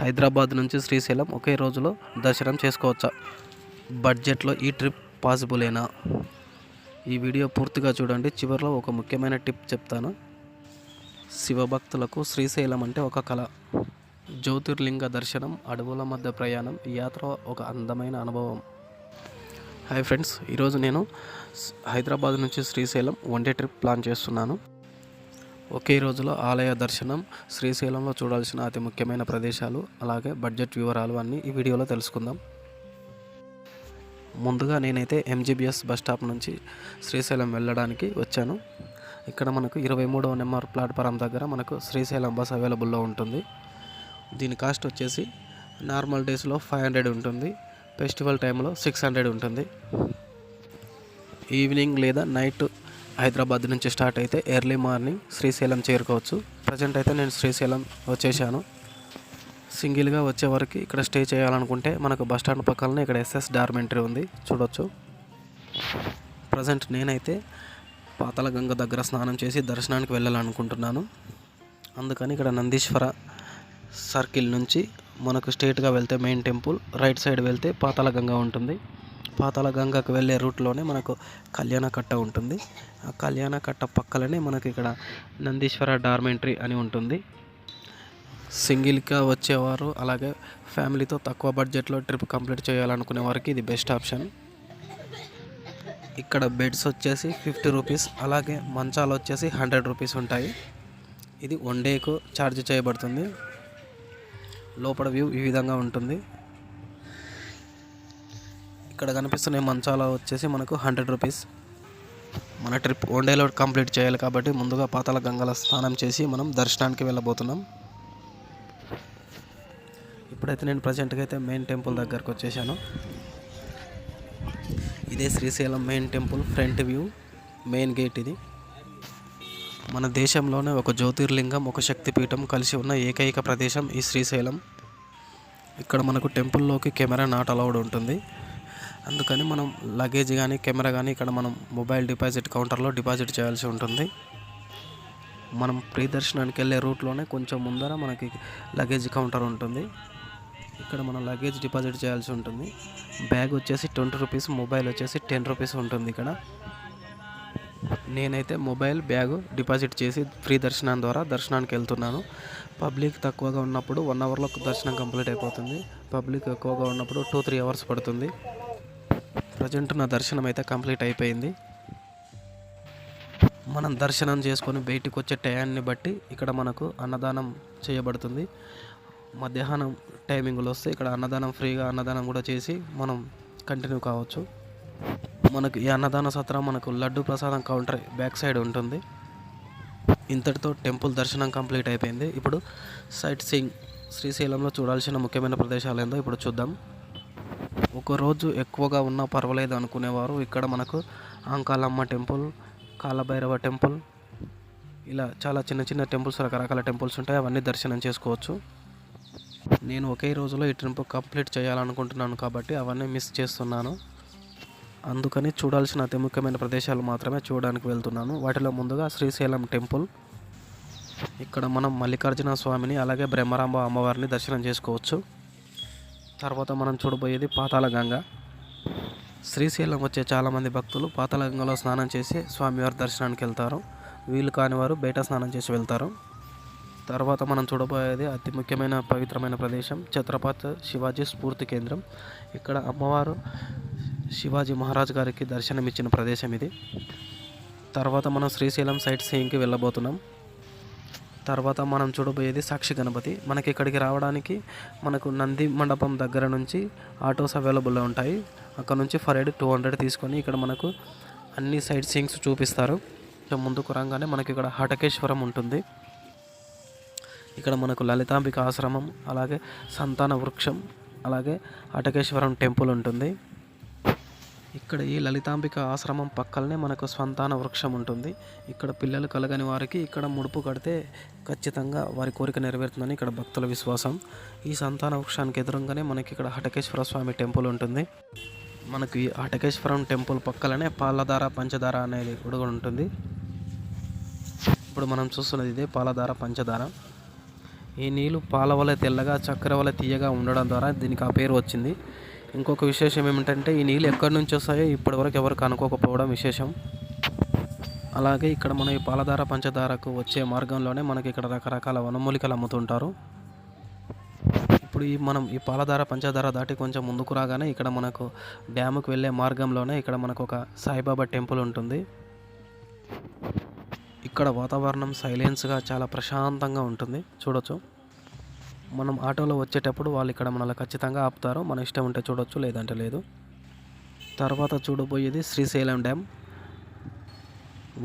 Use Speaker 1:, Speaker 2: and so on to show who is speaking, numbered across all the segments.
Speaker 1: హైదరాబాద్ నుంచి శ్రీశైలం ఒకే రోజులో దర్శనం చేసుకోవచ్చా? బడ్జెట్లో ఈ ట్రిప్ పాసిబులేనా? ఈ వీడియో పూర్తిగా చూడండి. చివరిలో ఒక ముఖ్యమైన టిప్ చెప్తాను. శివభక్తులకు శ్రీశైలం అంటే ఒక కళ. జ్యోతిర్లింగ దర్శనం, అడవుల మధ్య ప్రయాణం, ఈ యాత్ర ఒక అందమైన అనుభవం. హాయ్ ఫ్రెండ్స్, ఈరోజు నేను హైదరాబాద్ నుంచి Srisailam one day trip plan చేస్తున్నాను. ఒకే రోజులో ఆలయ దర్శనం, శ్రీశైలంలో చూడాల్సిన అతి ముఖ్యమైన ప్రదేశాలు, అలాగే బడ్జెట్ వివరాలు అన్నీ ఈ వీడియోలో తెలుసుకుందాం. ముందుగా నేనైతే ఎంజీబీఎస్ బస్ స్టాప్ నుంచి శ్రీశైలం వెళ్ళడానికి వచ్చాను. ఇక్కడ మనకు 23వ నెంబర్ ప్లాట్ఫారం దగ్గర మనకు శ్రీశైలం బస్ అవైలబుల్లో ఉంటుంది. దీని కాస్ట్ వచ్చేసి నార్మల్ డేస్లో 500 ఉంటుంది, ఫెస్టివల్ టైంలో 600 ఉంటుంది. ఈవినింగ్ లేదా నైట్ హైదరాబాద్ నుంచి స్టార్ట్ అయితే ఎర్లీ మార్నింగ్ శ్రీశైలం చేరుకోవచ్చు. ప్రజెంట్ అయితే నేను శ్రీశైలం వచ్చేసాను. సింగిల్గా వచ్చే వరకు ఇక్కడ స్టే చేయాలనుకుంటే మనకు బస్ స్టాండ్ పక్కనే ఇక్కడ ఎస్ఎస్ డార్మెంటరీ ఉంది, చూడొచ్చు. ప్రజెంట్ నేనైతే పాతాళగంగ దగ్గర స్నానం చేసి దర్శనానికి వెళ్ళాలనుకుంటున్నాను. అందుకని ఇక్కడ నందీశ్వర సర్కిల్ నుంచి మనకు స్ట్రేట్గా వెళ్తే మెయిన్ టెంపుల్, రైట్ సైడ్ వెళ్తే పాతాళగంగ ఉంటుంది. పాతాళగంగకు వెళ్ళే రూట్లోనే మనకు కళ్యాణకట్ట ఉంటుంది. ఆ కళ్యాణకట్ట పక్కలనే మనకి ఇక్కడ నందీశ్వర డార్మెంటరీ అని ఉంటుంది. సింగిల్గా వచ్చేవారు అలాగే ఫ్యామిలీతో తక్కువ బడ్జెట్లో ట్రిప్ కంప్లీట్ చేయాలనుకునే వారికి ఇది బెస్ట్ ఆప్షన్. ఇక్కడ బెడ్స్ వచ్చేసి 50 రూపీస్, అలాగే మంచాలు వచ్చేసి 100 రూపీస్ ఉంటాయి. ఇది వన్ డేకు ఛార్జ్ చేయబడుతుంది. లోపల వ్యూ ఈ విధంగా ఉంటుంది. ఇక్కడ కనిపిస్తున్న మంచాల వచ్చేసి మనకు 100 రూపీస్. మన ట్రిప్ వన్ డేలో కంప్లీట్ చేయాలి కాబట్టి ముందుగా పాతాళగంగలో స్నానం చేసి మనం దర్శనానికి వెళ్ళబోతున్నాం. ఇప్పుడైతే నేను ప్రజెంట్గా అయితే మెయిన్ టెంపుల్ దగ్గరకు వచ్చేసాను. ఇదే Srisailam main temple front view, main gate ఇది. మన దేశంలోనే ఒక జ్యోతిర్లింగం, ఒక శక్తిపీఠం కలిసి ఉన్న ఏకైక ప్రదేశం ఈ శ్రీశైలం. ఇక్కడ మనకు టెంపుల్లోకి కెమెరా నాట్ అలౌడ్ ఉంటుంది. అందుకని మనం లగేజ్ కానీ కెమెరా కానీ ఇక్కడ మనం మొబైల్ డిపాజిట్ కౌంటర్లో డిపాజిట్ చేయాల్సి ఉంటుంది. మనం ప్రీ దర్శనానికి వెళ్ళే రూట్లోనే కొంచెం ముందర మనకి లగేజ్ కౌంటర్ ఉంటుంది. ఇక్కడ మనం లగేజ్ డిపాజిట్ చేయాల్సి ఉంటుంది. బ్యాగ్ వచ్చేసి 20 రూపీస్, మొబైల్ వచ్చేసి 10 రూపీస్ ఉంటుంది ఇక్కడ. నేనైతే మొబైల్, బ్యాగ్ డిపాజిట్ చేసి ఫ్రీ దర్శనం ద్వారా దర్శనానికి వెళ్తున్నాను. పబ్లిక్ తక్కువగా ఉన్నప్పుడు 1 అవర్లో దర్శనం కంప్లీట్ అయిపోతుంది. పబ్లిక్ ఎక్కువగా ఉన్నప్పుడు 2-3 అవర్స్ పడుతుంది. ప్రజెంట్ నా దర్శనం అయితే కంప్లీట్ అయిపోయింది. మనం దర్శనం చేసుకొని బయటికి వచ్చే టయాన్ని బట్టి ఇక్కడ మనకు అన్నదానం చేయబడుతుంది. మధ్యాహ్నం టైమింగ్లో వస్తే ఇక్కడ అన్నదానం ఫ్రీగా అన్నదానం కూడా చేసి మనం కంటిన్యూ కావచ్చు. మనకు ఈ అన్నదాన సత్రం మనకు లడ్డు ప్రసాదం కౌంటర్ బ్యాక్ సైడ్ ఉంటుంది. ఇంతటితో టెంపుల్ దర్శనం కంప్లీట్ అయిపోయింది. ఇప్పుడు సైట్ సీయింగ్, శ్రీశైలంలో చూడాల్సిన ముఖ్యమైన ప్రదేశాలు ఏందో ఇప్పుడు చూద్దాం. ఒక రోజు ఎక్కువగా ఉన్నా పర్వాలేదు అనుకునేవారు ఇక్కడ మనకు అంకాలమ్మ టెంపుల్, కాలభైరవ టెంపుల్, ఇలా చాలా చిన్న చిన్న టెంపుల్స్, రకరకాల టెంపుల్స్ ఉంటాయి. అవన్నీ దర్శనం చేసుకోవచ్చు. నేను ఒకే రోజులో ఈ ట్రిప్ కంప్లీట్ చేయాలనుకుంటున్నాను కాబట్టి అవన్నీ మిస్ చేస్తున్నాను. అందుకని చూడాల్సిన అతి ముఖ్యమైన ప్రదేశాలు మాత్రమే చూడడానికి వెళ్తున్నాను. వాటిలో ముందుగా శ్రీశైలం టెంపుల్. ఇక్కడ మనం మల్లికార్జున స్వామిని అలాగే బ్రహ్మరాంబ అమ్మవారిని దర్శనం చేసుకోవచ్చు. తర్వాత మనం చూడబోయేది పాతాళగంగ. శ్రీశైలం వచ్చే చాలామంది భక్తులు పాతాళగంగలో స్నానం చేసి స్వామివారి దర్శనానికి వెళ్తారు. వీలు కాని వారు బయట స్నానం చేసి వెళ్తారు. తర్వాత మనం చూడబోయేది అతి ముఖ్యమైన పవిత్రమైన ప్రదేశం, ఛత్రపతి శివాజీ స్ఫూర్తి కేంద్రం. ఇక్కడ అమ్మవారు శివాజీ మహారాజ్ గారికి దర్శనమిచ్చిన ప్రదేశం ఇది. తర్వాత మనం శ్రీశైలం సైట్ సీయింగ్కి వెళ్ళబోతున్నాం. తర్వాత మనం చూడబోయేది సాక్షి గణపతి. మనకి ఇక్కడికి రావడానికి మనకు నంది మండపం దగ్గర నుంచి ఆటోస్ అవైలబుల్లో ఉంటాయి. అక్కడ నుంచి ఫర్ హెడ్ 200 తీసుకొని ఇక్కడ మనకు అన్ని సైట్ సీయింగ్స్ చూపిస్తారు. ముందుకు రాగానే మనకి ఇక్కడ హటకేశ్వరం ఉంటుంది. ఇక్కడ మనకు లలితాంబిక ఆశ్రమం, అలాగే సంతాన వృక్షం, అలాగే హటకేశ్వరం టెంపుల్ ఉంటుంది. ఇక్కడ ఈ లలితాంబిక ఆశ్రమం పక్కనే మనకు సంతాన వృక్షం ఉంటుంది. ఇక్కడ పిల్లలు కలగని వారికి ఇక్కడ ముడుపు కడితే ఖచ్చితంగా వారి కోరిక నెరవేరుతుందని ఇక్కడ భక్తుల విశ్వాసం. ఈ సంతాన వృక్షానికి ఎదురుగానే మనకి ఇక్కడ హటకేశ్వర స్వామి టెంపుల్ ఉంటుంది. మనకి ఈ హటకేశ్వరం టెంపుల్ పక్కలనే పాలధార పంచదార అనేది కూడా ఉంటుంది. ఇప్పుడు మనం చూస్తున్నది ఇదే పాలధార పంచదార. ఈ నీళ్ళు పాల వలె తెల్లగా చక్కెర వలె తీయగా ఉండడం ద్వారా దీనికి ఆ పేరు వచ్చింది. ఇంకొక విశేషం ఏమిటంటే ఈ నీళ్ళు ఎక్కడి నుంచి వస్తాయో ఇప్పటివరకు ఎవరు కనుక్కోకపోవడం విశేషం. అలాగే ఇక్కడ మన ఈ పాలధార పంచదారకు వచ్చే మార్గంలోనే మనకి ఇక్కడ రకరకాల వనమూలికలు అమ్ముతుంటారు. ఇప్పుడు మనం ఈ పాలధార పంచదార దాటి కొంచెం ముందుకు రాగానే ఇక్కడ మనకు డ్యాముకు వెళ్ళే మార్గంలోనే ఇక్కడ మనకు ఒక సాయిబాబా టెంపుల్ ఉంటుంది. ఇక్కడ వాతావరణం సైలెన్స్గా చాలా ప్రశాంతంగా ఉంటుంది. చూడొచ్చు, మనం ఆటోలో వచ్చేటప్పుడు వాళ్ళు ఇక్కడ మనల్ని ఖచ్చితంగా ఆపుతారు. మన ఇష్టం ఉంటే చూడొచ్చు, లేదంటే లేదు. తర్వాత చూడబోయేది శ్రీశైలం డ్యామ్.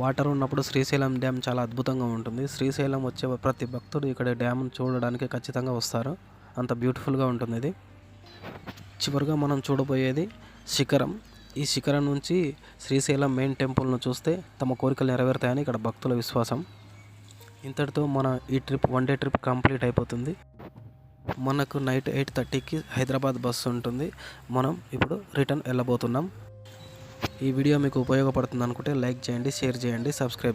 Speaker 1: వాటర్ ఉన్నప్పుడు శ్రీశైలం డ్యామ్ చాలా అద్భుతంగా ఉంటుంది. శ్రీశైలం వచ్చే ప్రతి భక్తుడు ఇక్కడ డ్యామ్ను చూడడానికి ఖచ్చితంగా వస్తారు. అంత బ్యూటిఫుల్గా ఉంటుంది ఇది. చివరిగా మనం చూడబోయేది శిఖరం. ఈ శిఖరం నుంచి శ్రీశైలం మెయిన్ టెంపుల్ను చూస్తే తమ కోరికలు నెరవేరుతాయని ఇక్కడ భక్తుల విశ్వాసం. ఇంతటితో మన ఈ ట్రిప్ 1 డే ట్రిప్ కంప్లీట్ అయిపోతుంది. మనకు నైట్ 8:30కి హైదరాబాద్ బస్సు ఉంటుంది. మనం ఇప్పుడు రిటర్న్ వెళ్ళబోతున్నాం. ఈ వీడియో మీకు ఉపయోగపడుతుంది అనుకుంటే లైక్ చేయండి, షేర్ చేయండి, సబ్స్క్రైబ్ చేయండి.